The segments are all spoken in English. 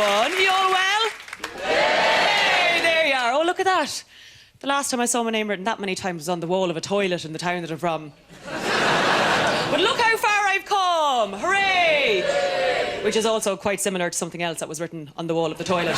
everyone. You all well? Hey, there you are. Oh, look at that. The last time I saw my name written that many times was on the wall of a toilet in the town that I'm from. But look how far I've come. Hooray! Which is also quite similar to something else that was written on the wall of the toilet.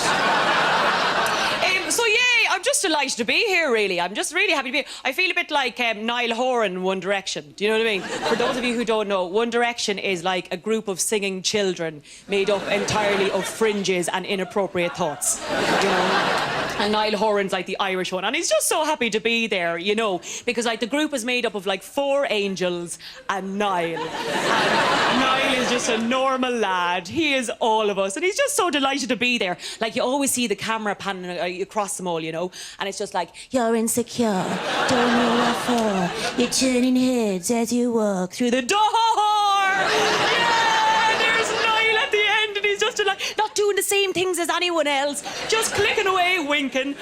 So, yay, I'm just delighted to be here, really. I'm just really happy to be here. I feel a bit like Niall Horan, One Direction. Do you know what I mean? For those of you who don't know, One Direction is like a group of singing children made up entirely of fringes and inappropriate thoughts. You know? And Niall Horan's like the Irish one. And he's just so happy to be there, you know, because like the group is made up of like 4 angels and Niall. And Niall is just a normal lad. He is all of us. And he's just so delighted to be there. Like you always see the camera panning across them all, you know, and it's just like, you're insecure, don't know what for. You're turning heads as you walk through the door. Yeah, there's Niall at the end, and he's just like not doing the same things as anyone else, just clicking away, winking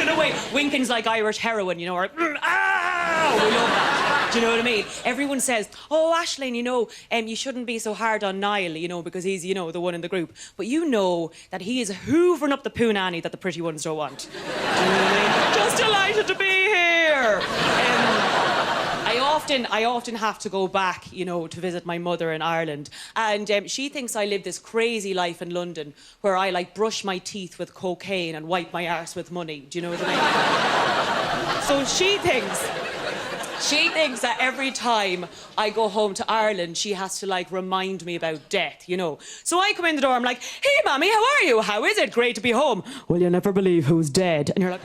away. Winking's like Irish heroin, you know, or we love that. Do you know what I mean? Everyone says, oh, Aisling, you know, you shouldn't be so hard on Niall, you know, because he's, you know, the one in the group. But you know that he is hoovering up the poonanny that the pretty ones don't want. Do you know what I mean? Just delighted to be here. I often have to go back, you know, to visit my mother in Ireland. And she thinks I live this crazy life in London where I, like, brush my teeth with cocaine and wipe my arse with money. Do you know what I mean? So she thinks that every time I go home to Ireland, she has to, like, remind me about death, you know. So I come in the door, I'm like, hey, Mammy, how are you? How is it? Great to be home. Well, you never believe who's dead. And you're like...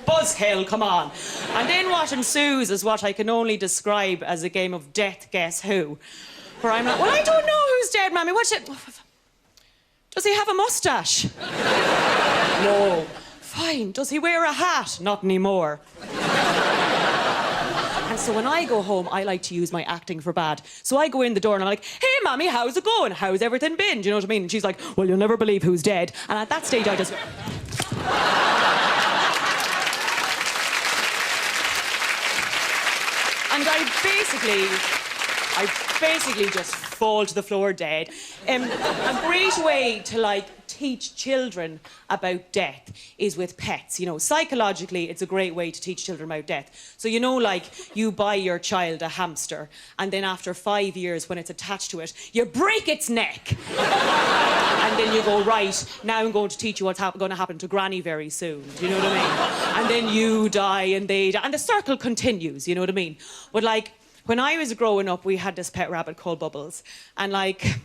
Buzzkill, come on. And then what ensues is what I can only describe as a game of death guess who. Where I'm like, well, I don't know who's dead, Mammy. What's it? Does he have a mustache? No. Fine. Does he wear a hat? Not anymore. And so when I go home, I like to use my acting for bad. So I go in the door and I'm like, hey, Mammy, how's it going? How's everything been? Do you know what I mean? And she's like, well, you'll never believe who's dead. And at that stage, I just... And I basically just fall to the floor dead. A great way to, like, teach children about death is with pets. You know, psychologically, it's a great way to teach children about death. So, you know, like, you buy your child a hamster, and then after 5 years, when it's attached to it, you break its neck. And then you go, right, now I'm going to teach you what's going to happen to Granny very soon. Do you know what I mean? And then you die, and they die, and the circle continues, you know what I mean? But, like, when I was growing up, we had this pet rabbit called Bubbles. And, like,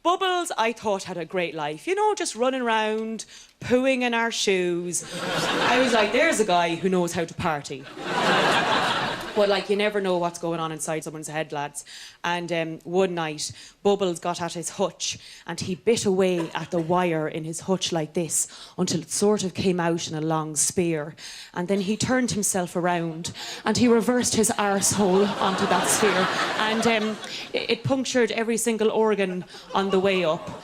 Bubbles, I thought, had a great life. You know, just running around, pooing in our shoes. I was like, there's a guy who knows how to party. But, like, you never know what's going on inside someone's head, lads. And one night, Bubbles got at his hutch and he bit away at the wire in his hutch like this until it sort of came out in a long spear. And then he turned himself around and he reversed his arsehole onto that spear. And it punctured every single organ on the way up.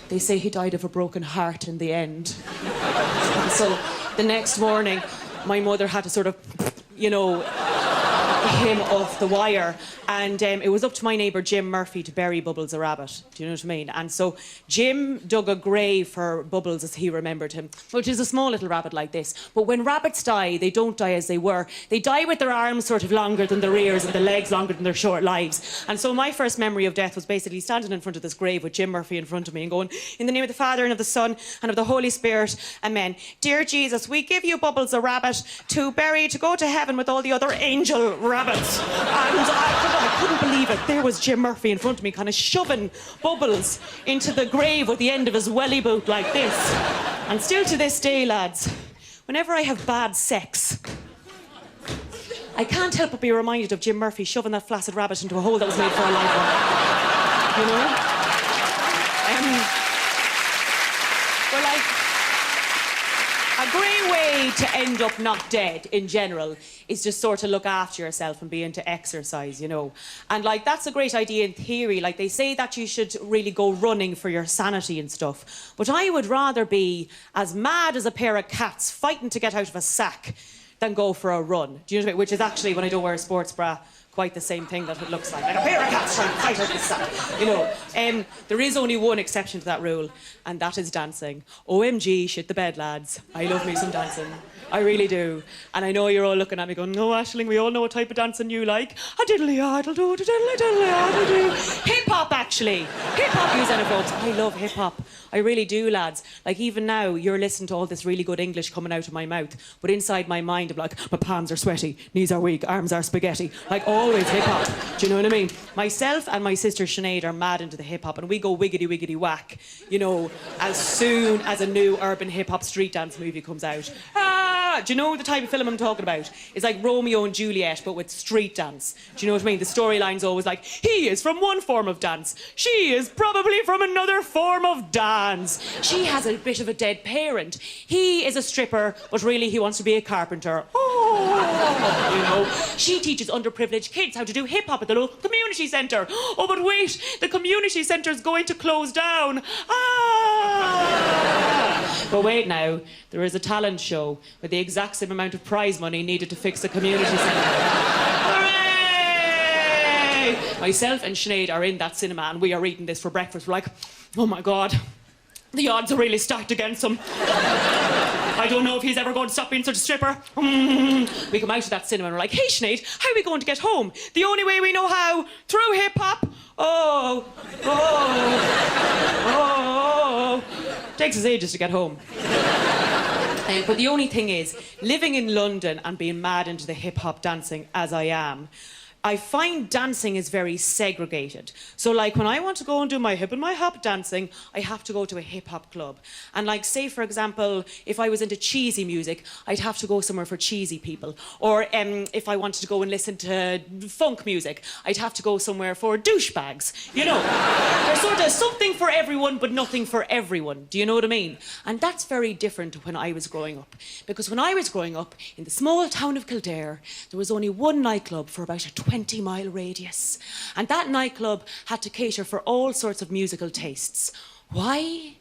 They say he died of a broken heart in the end. And so the next morning, my mother had to sort of, you know, him off the wire, and it was up to my neighbour Jim Murphy to bury Bubbles the rabbit. Do you know what I mean? And so Jim dug a grave for Bubbles as he remembered him, which is a small little rabbit like this. But when rabbits die, they don't die as they were. They die with their arms sort of longer than their ears and their legs longer than their short lives. And so my first memory of death was basically standing in front of this grave with Jim Murphy in front of me and going, in the name of the Father and of the Son and of the Holy Spirit, amen. Dear Jesus, we give you Bubbles the rabbit to bury, to go to heaven with all the other angel rabbits. And I couldn't believe it. There was Jim Murphy in front of me, kind of shoving Bubbles into the grave with the end of his welly boot like this. And still to this day, lads, whenever I have bad sex, I can't help but be reminded of Jim Murphy shoving that flaccid rabbit into a hole that was made for a live one. You know? Well, like, a great way to end up not dead in general is just sort of look after yourself and be into exercise, you know. And, like, that's a great idea in theory. Like, they say that you should really go running for your sanity and stuff. But I would rather be as mad as a pair of cats fighting to get out of a sack than go for a run. Do you know what I mean? Which is actually, when I don't wear a sports bra, quite the same thing that it looks like a pair of cats trying to fight out the sack, you know. There is only one exception to that rule, and that is dancing. OMG, shit the bed, lads. I love me some dancing. I really do. And I know you're all looking at me going, no, Aisling, we all know what type of dancing you like. A diddly-idle do, a diddly-diddly-idle do. Hip-hop, actually. Hip-hop, you xenophobes. I love hip-hop. I really do, lads. Like, even now, you're listening to all this really good English coming out of my mouth, but inside my mind, I'm like, my palms are sweaty, knees are weak, arms are spaghetti. Like, always hip-hop. Do you know what I mean? Myself and my sister Sinead are mad into the hip-hop, and we go wiggity-wiggity-whack, you know, as soon as a new urban hip-hop street dance movie comes out. Do you know the type of film I'm talking about? It's like Romeo and Juliet, but with street dance. Do you know what I mean? The storyline's always like, he is from one form of dance. She is probably from another form of dance. She has a bit of a dead parent. He is a stripper, but really he wants to be a carpenter. Oh, you know. She teaches underprivileged kids how to do hip-hop at the local community centre. Oh, but wait, the community centre's going to close down. But wait now, there is a talent show with the exact same amount of prize money needed to fix a community centre. Hooray! Myself and Sinead are in that cinema and we are eating this for breakfast. We're like, oh my God, the odds are really stacked against him. I don't know if he's ever going to stop being such a stripper. We come out of that cinema and we're like, hey Sinead, how are we going to get home? The only way we know how, through hip-hop. Oh. Takes us ages to get home. But the only thing is, living in London and being mad into the hip-hop dancing as I am, I find dancing is very segregated. So like when I want to go and do my hip and my hop dancing, I have to go to a hip hop club. And like say for example, if I was into cheesy music, I'd have to go somewhere for cheesy people. Or if I wanted to go and listen to funk music, I'd have to go somewhere for douchebags. You know, there's sort of something for everyone but nothing for everyone. Do you know what I mean? And that's very different to when I was growing up. Because when I was growing up in the small town of Kildare, there was only one nightclub for about a 20-mile radius. And that nightclub had to cater for all sorts of musical tastes. Why?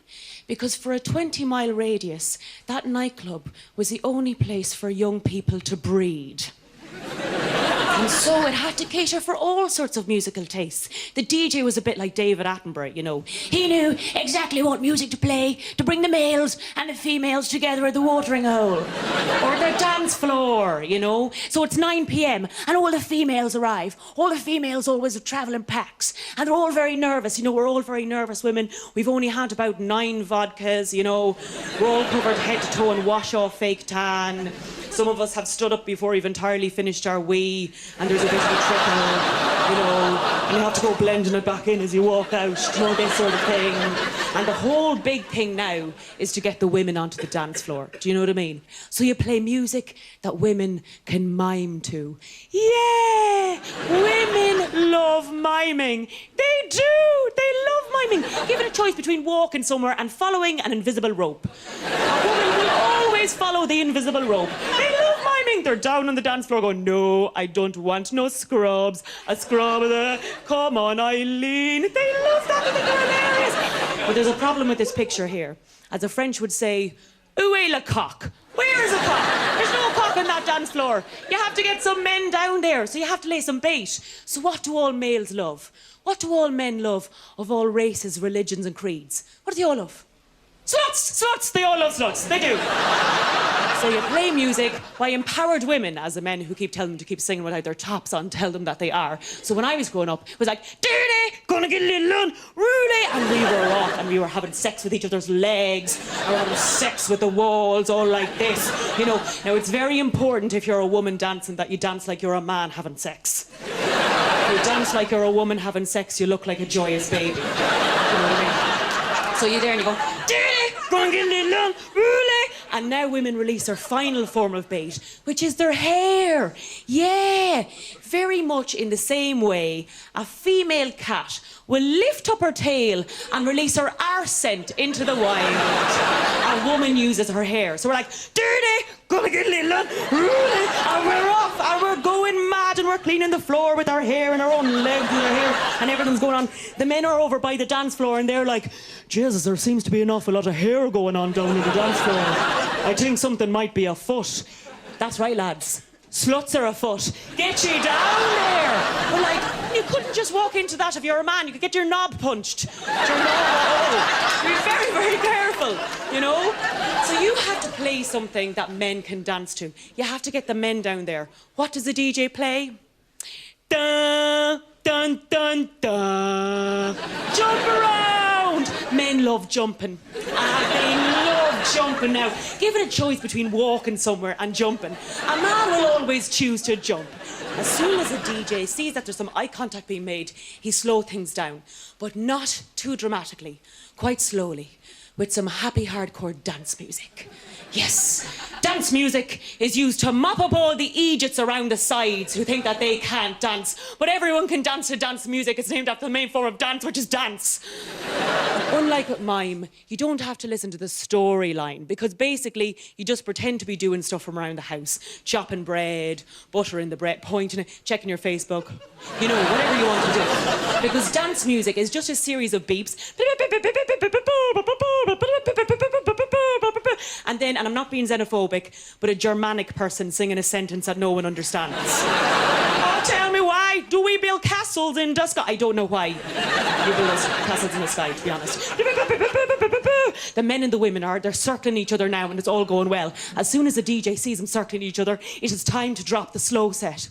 Because for a 20-mile radius, that nightclub was the only place for young people to breed. And so it had to cater for all sorts of musical tastes. The DJ was a bit like David Attenborough, you know. He knew exactly what music to play to bring the males and the females together at the watering hole. Or the dance floor, you know. So it's 9 p.m. and all the females arrive. All the females always travel in packs. And they're all very nervous, you know. We're all very nervous women. We've only had about 9 vodkas, you know. We're all covered head to toe in wash-off fake tan. Some of us have stood up before we've entirely finished our wee, and there's a bit of a trickle, you know, and you have to go blending it back in as you walk out, you know, this sort of thing. And the whole big thing now is to get the women onto the dance floor. Do you know what I mean? So you play music that women can mime to. Yeah! Women love miming. They do! They love miming. Given a choice between walking somewhere and following an invisible rope, a woman will always follow the invisible rope. They love miming. They're down on the dance floor going, no, I don't want no scrubs. A scrub, come on, Eileen. They love that. They think they're hilarious. But there's a problem with this picture here. As the French would say, où est le coq? Where is a cock? There's no cock on that dance floor. You have to get some men down there, so you have to lay some bait. So what do all males love? What do all men love of all races, religions and creeds? What do they all love? Sluts! Sluts! They all love sluts. They do. So you play music by empowered women, as the men who keep telling them to keep singing without their tops on tell them that they are. So when I was growing up, it was like, dirty, gonna get a little unruly. And we were off and we were having sex with each other's legs, or having sex with the walls, all like this. You know, now it's very important if you're a woman dancing that you dance like you're a man having sex. If you dance like you're a woman having sex, you look like a joyous baby. You know what I mean? So you're there and you go, dirty, gonna get a little unruly. And now women release their final form of bait, which is their hair. Yeah, very much in the same way a female cat will lift up her tail and release her arse scent into the wild. A woman uses her hair. So we're like, dirty, gonna get a little unruly, and we're off, and we're going mad, and we're cleaning the floor with our hair and our own legs and our hair, and everything's going on. The men are over by the dance floor, and they're like, Jesus, there seems to be an awful lot of hair going on down in the dance floor. I think something might be afoot. That's right, lads. sluts are afoot. Get you down there. But like, you couldn't just walk into that if you're a man. You could get your knob punched. Your knob, be very, very careful, you know? So you have to play something that men can dance to. You have to get the men down there. What does the DJ play? Dun, dun, dun, dun. Jump around. Men love jumping. They love jumping now. Give it a choice between walking somewhere and jumping. A man will always choose to jump. As soon as a DJ sees that there's some eye contact being made, he slows things down. But not too dramatically. Quite slowly. With some happy hardcore dance music. Yes, dance music is used to mop up all the Egypts around the sides who think that they can't dance. But everyone can dance to dance music. It's named after the main form of dance, which is dance. Unlike with mime, you don't have to listen to the storyline because basically you just pretend to be doing stuff from around the house. Chopping bread, buttering the bread, pointing it, checking your Facebook. You know, whatever you want to do. Because dance music is just a series of beeps. And then, and I'm not being xenophobic, but a Germanic person singing a sentence that no one understands. Oh, tell me why do we build castles in the sky? I don't know why you build castles in the sky, to be honest. The men and the women they're circling each other now and it's all going well. As soon as the DJ sees them circling each other, it is time to drop the slow set.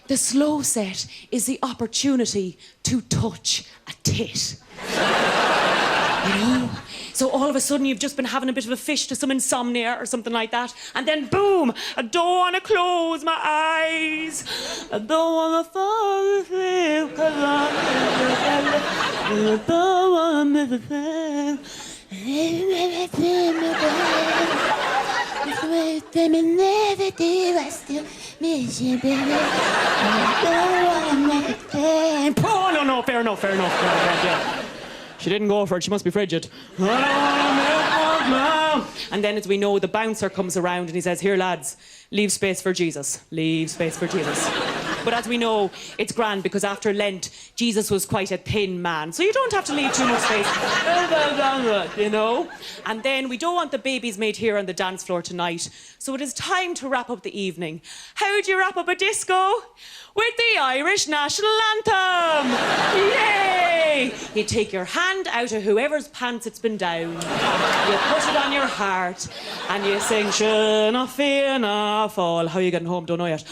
The slow set is the opportunity to touch a tit. You know? So all of a sudden you've just been having a bit of a fish to some insomnia or something like that, and then boom, I don't want to close my eyes. I don't want to fall asleep because I don't want to miss a thing. Oh, no, fair enough. Yeah. She didn't go for it, she must be frigid. And then, as we know, the bouncer comes around and he says, here, lads, leave space for Jesus. Leave space for Jesus. But as we know, it's grand because after Lent, Jesus was quite a thin man. So you don't have to leave too much space, you know? And then we don't want the babies made here on the dance floor tonight. So it is time to wrap up the evening. How do you wrap up a disco? With the Irish National Anthem! Yay! You take your hand out of whoever's pants it's been down. You put it on your heart and you sing Shana Fianna Fáil. How are you getting home? Don't know yet.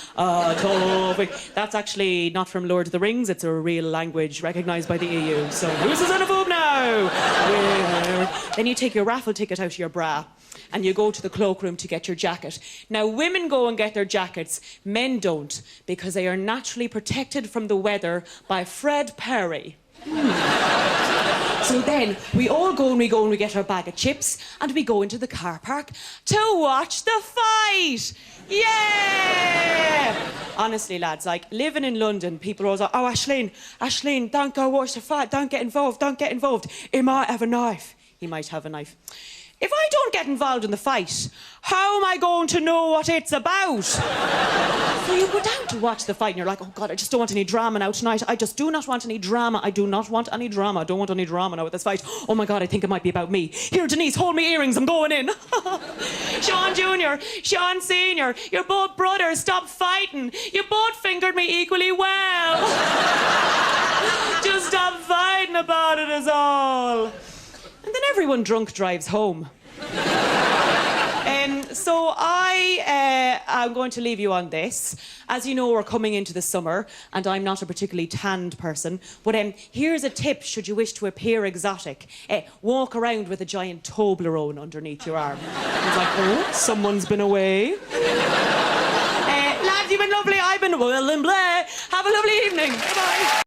That's actually not from Lord of the Rings. It's a real language recognised by the EU. So who's a xenophobe now? Then you take your raffle ticket out of your bra and you go to the cloakroom to get your jacket. Now, women go and get their jackets. Men don't, because they are naturally protected from the weather by Fred Perry. So then, we all go and we get our bag of chips and we go into the car park to watch the fight. Yeah! Honestly, lads, like, living in London, people are always like, oh, Aisling, don't go watch the fight, don't get involved. He might have a knife. He might have a knife. If I don't get involved in the fight, how am I going to know what it's about? So you go down to watch the fight and you're like, oh God, I just don't want any drama now tonight. I just do not want any drama. I do not want any drama. I don't want any drama now with this fight. Oh my God, I think it might be about me. Here, Denise, hold me earrings. I'm going in. Sean Jr., Sean Sr., you're both brothers. Stop fighting. You both fingered me equally well. Just stop fighting about it is all. And then everyone drunk drives home. So I'm going to leave you on this. As you know, we're coming into the summer, and I'm not a particularly tanned person, but here's a tip should you wish to appear exotic. Walk around with a giant Toblerone underneath your arm. It's like, oh, someone's been away. Lads, you've been lovely. I've been well and bleh. Have a lovely evening. Bye-bye.